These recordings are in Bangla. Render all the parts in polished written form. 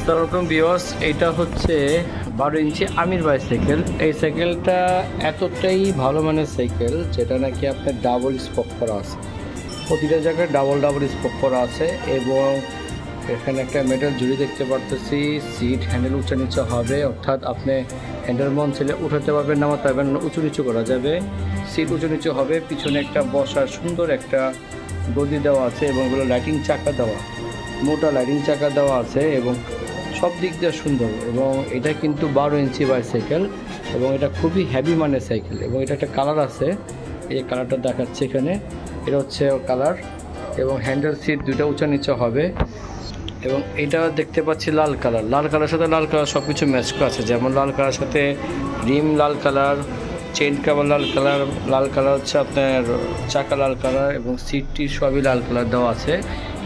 আসসালামু আলাইকুম ভিউয়ার্স, এটা হচ্ছে 12 ইঞ্চি আমির বাইসাইকেল। এই সাইকেলটা এতটাই ভালো মানের সাইকেল যেটা নাকি আপনার ডাবল স্পোক করা আছে, প্রতিটা জায়গায় ডাবল স্পোক করা আছে এবং এখানে একটা মেটাল জুড়ি দেখতে পারতেছি। সিট হ্যান্ডেল উঁচা নিচে হবে, অর্থাৎ আপনি হ্যান্ডেল মন ছেলে উঠাতে পারবেন, নামাতে পারবেন, উঁচু নিচু করা যাবে। সিট উঁচু নিচু হবে, পিছনে একটা বসার সুন্দর একটা গদি দেওয়া আছে এবং এগুলো লাইটিং চাকা দেওয়া, মোটা লাইটিং চাকা দেওয়া আছে এবং সব দিক দিয়ে সুন্দর। এবং এটা কিন্তু 12 ইঞ্চি বাইসাইকেল এবং এটা খুবই হেভি মানের সাইকেল এবং এটা একটা কালার আছে, এই কালারটা দেখাচ্ছে এখানে, এটা হচ্ছে কালার। এবং হ্যান্ডেল সিট দুইটা উঁচা নিচে হবে এবং এটা দেখতে পাচ্ছি লাল কালার সাথে লাল কালার সব কিছু ম্যাচ করা আছে, যেমন লাল কালার সাথে রিম লাল কালার, চেন কাভার লাল কালার হচ্ছে আপনার চাকা লাল কালার এবং সিটটি সবই লাল কালার দেওয়া আছে।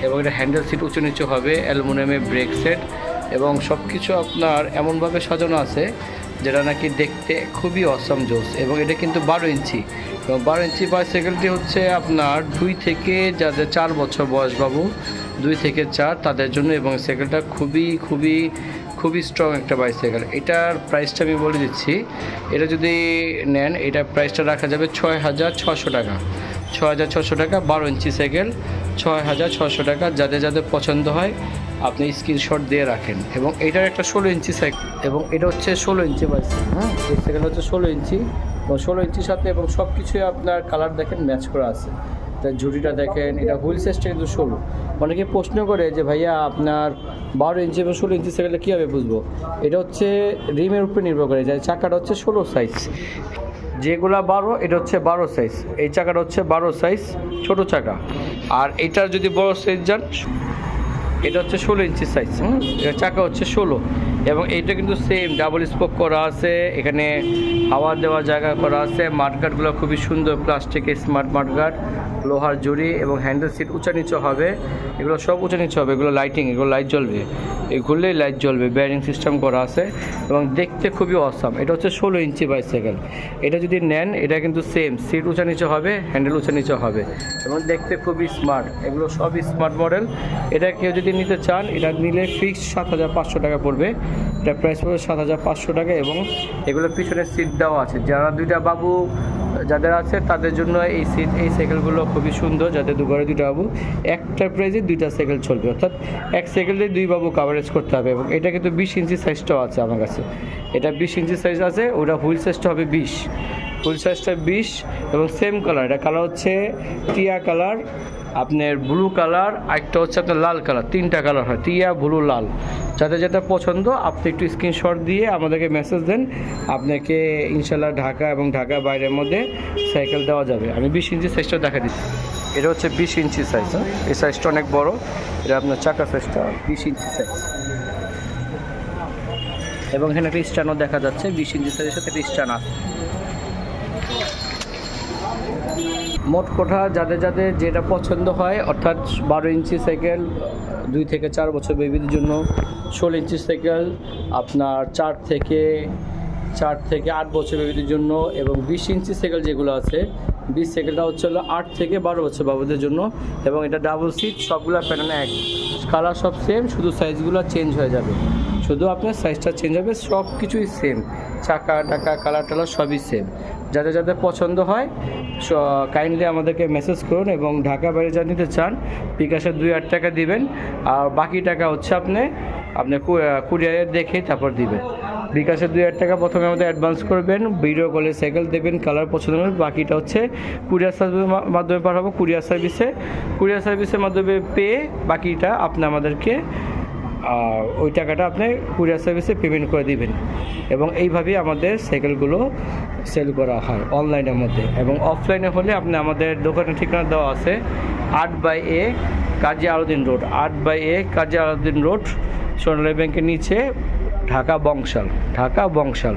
এবং এটা হ্যান্ডেল সিট উঁচু নিচু হবে, অ্যালুমিনিয়ামের ব্রেক সেট এবং সব কিছু আপনার এমনভাবে সাজানো আছে যেটা নাকি দেখতে খুবই অসম জোস। এবং এটা কিন্তু 12 ইঞ্চি এবং 12 ইঞ্চি বাইসাইকেলটি হচ্ছে আপনার 2 থেকে যাদের 4 বছর বয়স বাবু, 2 থেকে 4 তাদের জন্য। এবং সাইকেলটা খুবই স্ট্রং একটা বাইসাইকেল। এটার প্রাইসটা আমি বলে দিচ্ছি, এটা যদি নেন এটা প্রাইসটা রাখা যাবে 6,600 টাকা। 6,600 টাকা 12 ইঞ্চি সাইকেল, 6,600 টাকা। যাদের পছন্দ হয় আপনি স্ক্রিনশট দিয়ে রাখেন। এবং এটার একটা 16 ইঞ্চি সাইকেল এবং এটা হচ্ছে 16 ইঞ্চি বাইসাইকেল। হ্যাঁ, এই সাইকেল হচ্ছে 16 ইঞ্চি এবং 16 ইঞ্চির সাথে এবং সব কিছুই আপনার কালার দেখেন ম্যাচ করা আছে। তার ঝুড়িটা দেখেন, এটা হুইল সাইজটা কিন্তু 16। অনেকে প্রশ্ন করে যে ভাইয়া আপনার 12 ইঞ্চি এবং 16 ইঞ্চি সাইকেলটা কীভাবে বুঝবো? এটা হচ্ছে রিমের উপরে নির্ভর করে, যে চাকাটা হচ্ছে 16 সাইজ, যেগুলা 12 এটা হচ্ছে 12 সাইজ, এই চাকাটা হচ্ছে 12 সাইজ ছোট চাকা। আর এটার যদি বড় সাইজ যান এটা হচ্ছে 16 ইঞ্চি সাইজ, এটা চাকা হচ্ছে 16। এবং এইটা কিন্তু সেম ডাবল স্পোক করা আছে, এখানে হাওয়া দেওয়ার জায়গা করা আছে। মাঠগার্ডগুলো খুবই সুন্দর, প্লাস্টিকের স্মার্ট মাঠগার্ড, লোহার জড়ি এবং হ্যান্ডেল সিট উঁচা নিচে হবে, এগুলো সব উঁচা নিচে হবে। এগুলো লাইটিং, এগুলো লাইট জ্বলবে, এই ঘুরলেই লাইট জ্বলবে, ব্যারিং সিস্টেম করা আছে এবং দেখতে খুবই অসাম। এটা হচ্ছে 16 ইঞ্চি বাইসাইকেল। এটা যদি নেন এটা কিন্তু সেম, সিট উঁচা নিচে হবে, হ্যান্ডেল উঁচা নিচে হবে এবং দেখতে খুবই স্মার্ট। এগুলো সবই স্মার্ট মডেল। এটা কেউ যদি নিতে চান এটা নিলে ফিক্সড 7,500 টাকা পড়বে, এটা প্রাইস পড়বে 7,500 টাকা। এবং এগুলোর পিছনে সিট দেওয়া আছে, যারা দুইটা বাবু যাদের আছে তাদের জন্য এই সাইকেলগুলো খুবই সুন্দর। যাদের ঘরে দুইটা বাবু, একটা প্রাইজে 2টা সাইকেল চলবে, অর্থাৎ এক সাইকেলে 2 বাবু কাভারেজ করতে হবে। এবং এটা কিন্তু 20 ইঞ্চি সাইজটাও আছে আমার কাছে, এটা 20 ইঞ্চি সাইজ আছে, ওটা হুইল সাইজটা হবে 20, হুইল সাইজটা 20 এবং সেম কালার। এটা কালার হচ্ছে টিয়া কালার, আপনার ব্লু কালার, আরেকটা হচ্ছে আপনার লাল কালার, 3টা কালার হয়, টিয়া, ব্লু, লাল। যাদের যেটা পছন্দ আপনি একটু স্ক্রিনশট দিয়ে আমাদেরকে মেসেজ দেন, আপনাকে ইনশাল্লাহ ঢাকা এবং ঢাকা বাইরের মধ্যে সাইকেল দেওয়া যাবে। আমি 20 ইঞ্চি সাইজটা দেখা দিচ্ছি, এটা হচ্ছে 20 ইঞ্চি সাইজ। এই সাইজটা অনেক বড়, এটা আপনার চাকা সাইজটা 20 ইঞ্চি সাইজ এবং এখানে একটা স্ট্যান্ডও দেখা যাচ্ছে, 20 ইঞ্চি সাইজের সাথে একটা স্ট্যান্ড আছে। মোট কথা যাদের যেটা পছন্দ হয়, অর্থাৎ 12 ইঞ্চি সাইকেল 2 থেকে 4 বছর বেবিদের জন্য, 16 ইঞ্চি সাইকেল আপনার 4 থেকে 8 বছর বেবিদের জন্য এবং 20 ইঞ্চি সাইকেল যেগুলো আছে, 20 সাইকেলটা হচ্ছে 8 থেকে 12 বছর বাবুদের জন্য। এবং এটা ডাবল সিট, সবগুলো প্যাটার্ন এক, কালার সব সেম, শুধু সাইজগুলো চেঞ্জ হয়ে যাবে, শুধু আপনার সাইজটা চেঞ্জ হবে, সব কিছুই সেম, চাকা টাকা কালার টালার সবই সেম। যাদের পছন্দ হয় কাইন্ডলি আমাদেরকে মেসেজ করুন। এবং ঢাকা বাইরে যা নিতে চান বিকাশে 2,800 টাকা দিবেন, আর বাকি টাকা হচ্ছে আপনি কুরিয়ারে দেখে তারপর দিবেন। বিকাশে 2,800 টাকা প্রথমে আমাদের অ্যাডভান্স করবেন, ভিডিও কলে সাইকেল দেবেন, কালার পছন্দ হবে, বাকিটা হচ্ছে কুরিয়ার সার্ভিসের মাধ্যমে পাঠাবো, কুরিয়ার সার্ভিসের মাধ্যমে পেয়ে বাকিটা আপনি আমাদেরকে ওই টাকাটা আপনি কুরিয়ার সার্ভিসে পেমেন্ট করে দিবেন। এবং এইভাবেই আমাদের সাইকেলগুলো সেল করা হয় অনলাইনের মধ্যে। এবং অফলাইনে হলে আপনি আমাদের দোকানের ঠিকানা দেওয়া আছে, 8/A কাজী আলাউদ্দিন রোড, সোনালী ব্যাংকের নিচে, ঢাকা বংশাল।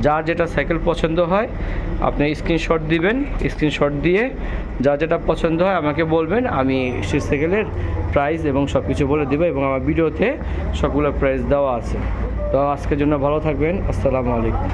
যার যেটা সাইকেল পছন্দ হয় আপনি স্ক্রিনশট দিবেন, স্ক্রিনশট দিয়ে যার যেটা পছন্দ হয় আমাকে বলবেন, আমি সেই সাইকেলের প্রাইস এবং সব কিছু বলে দেবো এবং আমার ভিডিওতে সবগুলো প্রাইস দেওয়া আছে। তো আজকের জন্য ভালো থাকবেন, আসসালামু আলাইকুম।